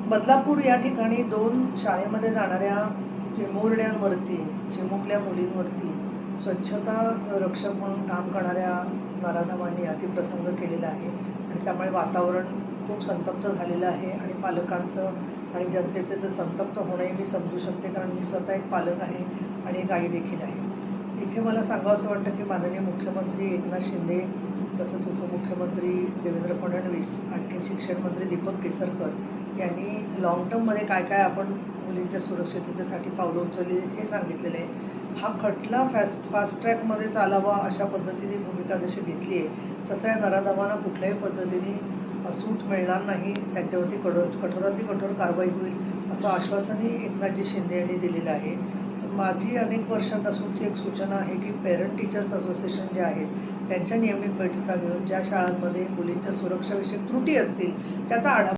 बदलापूर या ठिकाणी 2 शाळेमध्ये जाणाऱ्या चिमुरड्यांवरती, चिमुकल्या मुलींवरती स्वच्छता रक्षक म्हणून काम करणाऱ्या नराधमांनी अतिप्रसंग केलेला आहे आणि त्यामुळे वातावरण खूप संतप्त झालेलं आहे आणि पालकांचं आणि जनतेचे तर संतप्त होणंही मी समजू शकते, कारण मी स्वतः एक पालक आहे आणि एक आई देखील आहे. इथे मला सांगावं असं वाटतं की माननीय मुख्यमंत्री एकनाथ शिंदे, तसंच उपमुख्यमंत्री देवेंद्र फडणवीस, आणखी शिक्षण मंत्री दीपक केसरकर यांनी लॉंग टर्ममध्ये काय काय आपण मुलींच्या सुरक्षिततेसाठी पावलं उचलली हे सांगितलेलं आहे. हा खटला फास्ट ट्रॅकमध्ये चालावा अशा पद्धतीने भूमिका जशी घेतली आहे, तसं या नराधमांना कुठल्याही पद्धतीने सूट मिळणार नाही, त्यांच्यावरती कठोरातली कठोर कारवाई होईल असं आश्वासनही एकनाथजी शिंदे यांनी दिलेलं आहे. माझी अनेक वर्षांपासूनची एक सूचना आहे की पेरेंट टीचर्स असोसिएशन जे आहेत त्यांच्या नियमित बैठका घेऊन ज्या शाळांमध्ये मुलींच्या सुरक्षाविषयक त्रुटी असतील त्याचा आढावा